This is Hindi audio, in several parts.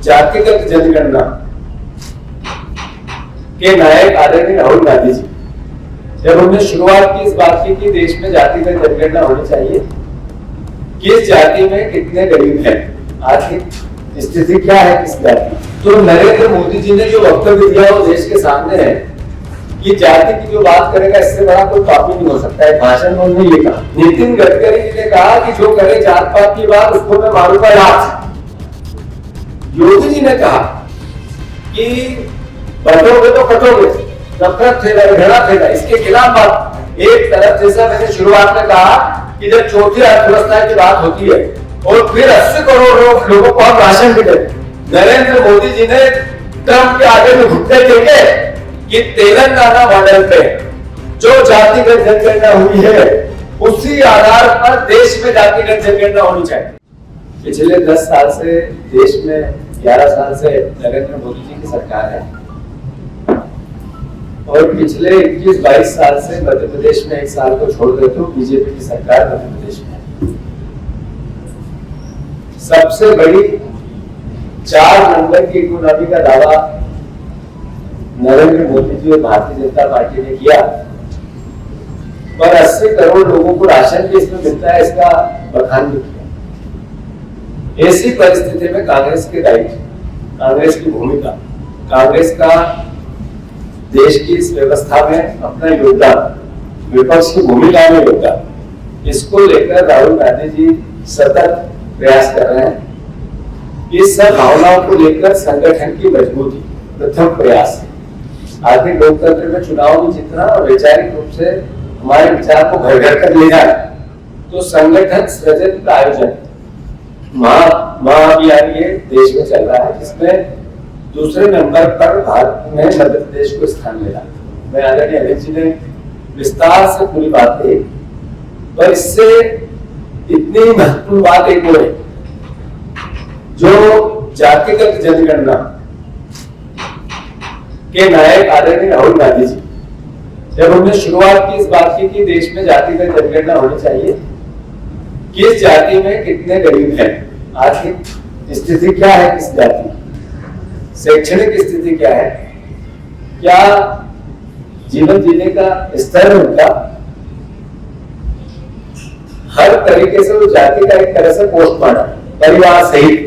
जातिगत जनगणना के नायक आदरणीय राहुल गांधी जी जब उन्होंने शुरुआत की इस बात की कि देश में जातिगत जनगणना होनी चाहिए, किस जाति में कितने गरीब हैं, आर्थिक स्थिति क्या है किस जाति, तो नरेंद्र मोदी जी ने जो वक्तव्य दिया वो देश के सामने है कि जाति की जो बात करेगा इससे बड़ा कोई टॉपिक नहीं हो सकता है। भाषण में उन्होंने ये कहा। नितिन गडकरी जी ने कहा कि जो करे जात पात की बात उसको मैं मारूंगा लात। योगी जी ने कहा कि बटोगे तो कटोगे, नफरत फैला, घृणा फैला, इसके खिलाफ बात। एक तरफ जैसा मैंने शुरुआत में कहा कि जब चौथी अर्थव्यवस्था की बात होती है और फिर 80 करोड़ लोगों को हम राशन भी देते, नरेंद्र मोदी जी ने ट्रंप के आगे में घुटने टेके कि तेलंगाना मॉडल पे जो जातिगत जनगणना हुई है उसी आधार पर देश में जातिगत जनगणना होनी चाहिए। पिछले 10 साल से देश में 11 साल से नरेंद्र मोदी जी की सरकार है और पिछले 21-22 साल से मध्य प्रदेश में 1 साल को छोड़ देते हो बीजेपी की सरकार मध्य प्रदेश में सबसे बड़ी 4 नंबर की इकोनॉमी का दावा नरेंद्र मोदी जी और भारतीय जनता पार्टी ने किया, पर 80 करोड़ लोगों को राशन भी इसमें मिलता है, इसका बखान भी किया। ऐसी परिस्थिति में कांग्रेस के दायित्व, कांग्रेस की भूमिका, कांग्रेस का देश की इस व्यवस्था में अपना योगदान, विपक्ष की भूमिका में योगदान, इसको लेकर राहुल गांधी जी सतत प्रयास कर रहे हैं। इस सब भावनाओं को लेकर संगठन की मजबूती प्रथम प्रयास है। आर्थिक लोकतंत्र में चुनाव में जीतना और वैचारिक रूप से हमारे विचार को घर घर तक ले जाना, तो संगठन सृजन का आयोजन महाअभियान ये देश में चल रहा है, जिसमें दूसरे नंबर पर भारत में मध्य प्रदेश को स्थान मिला। मैं आदरणीय अमित जी ने विस्तार से पूरी बात कही, पर इससे इतनी महत्वपूर्ण बात एक और है, जो जातिगत जनगणना के नायक आदरणीय राहुल गांधी जी जब उन्होंने शुरुआत की इस बात की कि देश में जातिगत जनगणना होनी चाहिए, किस जाति में कितने गरीब हैं, आर्थिक स्थिति क्या है किस जाति, शैक्षणिक स्थिति क्या है, क्या जीवन जीने का स्तर उनका, हर तरीके से वो जाति का एक तरह से पोस्टमार्टम परिवार सहित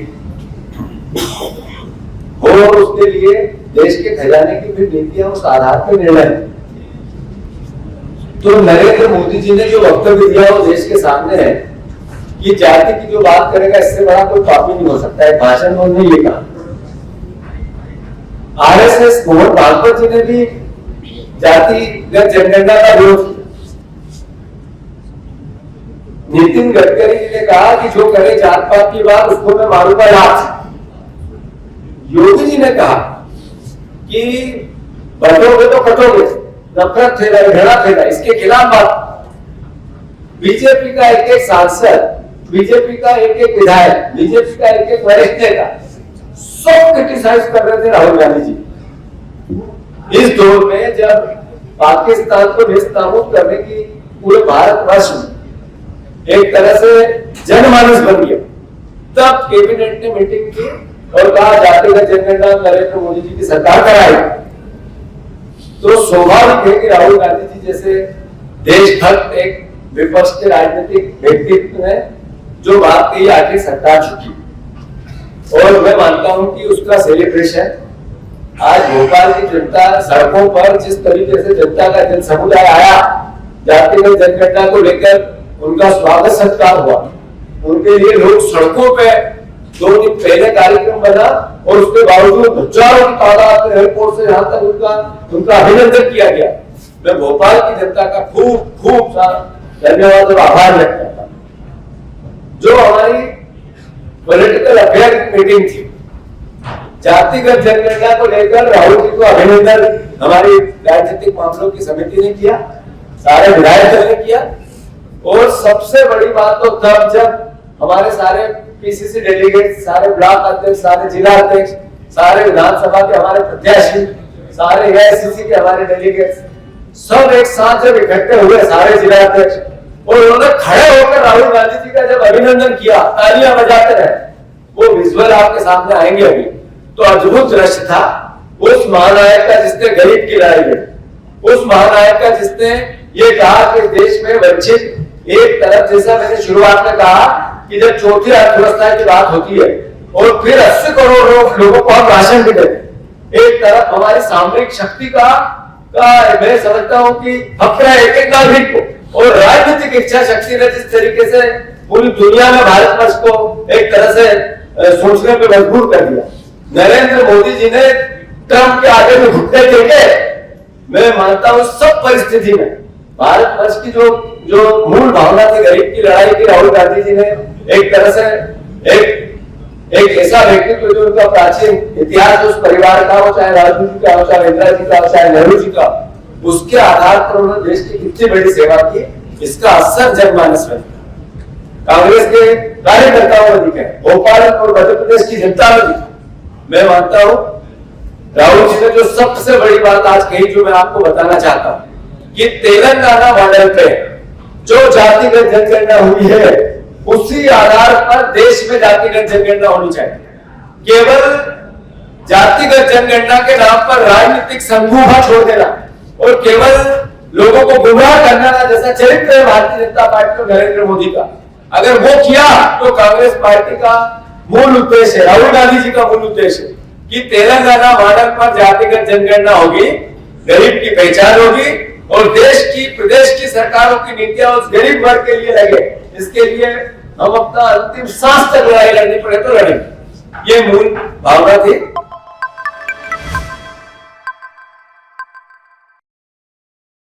हो, और उसके लिए देश के खजाने की भी नीतियां उस आधार पर निर्णय। तो नरेंद्र मोदी जी ने जो वक्तव्य दिया वो देश के सामने है कि जाति की जो बात करेगा इससे बड़ा कोई टॉपिक नहीं हो सकता है। भाषण में उन्होंने ये कहा। आरएसएस मोहन भागवत जी ने भी जातिगत जनगणना का विरोध किया। नितिन गडकरी जी ने कहा कि जो करे जात पात की बात उसको मैं मारूंगा लात। योगी जी ने कहा कि बटोगे तो कटोगे, नफरत फैला, घृणा फैला, इसके खिलाफ बात। बीजेपी का एक सांसद, बीजेपी का एक विधायक, बीजेपी का एक वरिष्ठ नेता सब क्रिटिसाइज कर रहे थे राहुल गांधी जी। इस दौर में जब पाकिस्तान को नेस्तनाबूद करने की पूरे भारतवर्ष में एक तरह से जनमानस बन गया, तब कैबिनेट ने मीटिंग की और कहा जातिगत जनगणना नरेंद्र मोदी जी की सरकार कराएगी। तो स्वाभाविक है कि राहुल गांधी जी जैसे देशभक्त एक विपक्ष के राजनीतिक व्यक्तित्व ने जो बात कही, आखिर सरकार झुकी। और मैं मानता हूं कि उसका सेलिब्रेशन आज भोपाल की जनता सड़कों पर जिस तरीके से जनता का जन समुदाय आया, जातिगत जनगणना को लेकर उनका स्वागत सत्कार हुआ, उनके लिए लोग सड़कों पे 2 दिन पहले कार्यक्रम बना और उसके बावजूद हजारों की तादाद में एयरपोर्ट से यहां तक उनका अभिनंदन किया गया। मैं भोपाल की जनता का खूब सारा धन्यवाद और आभार व्यक्त करता हूं। जो हमारी पॉलिटिकल अफेयर की मीटिंग थी, जातिगत जनगणना को लेकर राहुल जी को अभिनंदन हमारी राजनीतिक मामलों की समिति ने किया, सारे विधायक दल ने किया। और सबसे बड़ी बात तो तब जब हमारे सारे पीसीसी डेलीगेट, सारे ब्लॉक अध्यक्ष, सारे जिला अध्यक्ष, सारे विधानसभा के हमारे प्रत्याशी, सारे एआईसीसी के हमारे डेलीगेट्स सब एक साथ जब इकट्ठे हुए, सारे जिला अध्यक्ष, और उन्होंने खड़े होकर राहुल गांधी जी का जब अभिनंदन किया, तालियां बजाते रहे, वो विजुअल आपके सामने आएंगे अभी। तो अद्भुत दृश्य था उस महानायक का जिसने गरीब की लड़ाई लड़ी, उस महानायक का जिसने ये कहा कि देश में वंचित एक तरफ, जैसा मैंने शुरुआत में कहा कि जब चौथी अर्थव्यवस्था की बात होती है और फिर 80 करोड़ लोगों को हम राशन भी देते, एक तरफ हमारी सामरिक शक्ति का मैं समझता हूं कि खतरा एक एक नागरिक को, और राजनीतिक इच्छा शक्ति ने जिस तरीके से पूरी दुनिया में भारतवर्ष को एक तरह से सोचने पे मजबूर कर दिया। नरेंद्र मोदी जी ने ट्रंप के आगे में घुटने टेके। मैं मानता हूं सब परिस्थिति में भारतवर्ष की जो मूल भावना थी गरीब की लड़ाई की, राहुल गांधी जी ने एक तरह से एक ऐसा व्यक्तित्व जो उनका प्राचीन इतिहास उस परिवार का हो, चाहे राजू जी का हो, चाहे इंदिरा जी का हो, चाहे नेहरू जी का, उसके आधार पर उन्होंने देश की कितनी बड़ी सेवा की, इसका असर जनमानस में कांग्रेस के कार्यकर्ताओं में दिखा, भोपाल और मध्य प्रदेश की जनता में दिखा। मैं मानता हूं राहुल जी ने जो सबसे बड़ी बात आज कही, जो मैं आपको बताना चाहता हूं कि तेलंगाना मॉडल पे जो जातिगत जनगणना हुई है उसी आधार पर देश में जातिगत जनगणना होनी चाहिए। केवल जातिगत जनगणना के नाम पर राजनीतिक संगूभा छोड़ देना और केवल लोगों को गुमराह करना, जैसा चरित्र है भारतीय जनता पार्टी और नरेंद्र मोदी का, अगर वो किया तो कांग्रेस पार्टी का मूल उद्देश्य है, राहुल गांधी जी का मूल उद्देश्य है कि तेलंगाना मॉडल पर जातिगत जनगणना होगी, गरीब की पहचान होगी और देश की प्रदेश की सरकारों की नीतियां उस गरीब वर्ग के लिए लगे। इसके लिए हम अपना अंतिम सांस तक लड़ाई लड़नी पड़े तो लड़ेंगे। ये मूल भावना थी।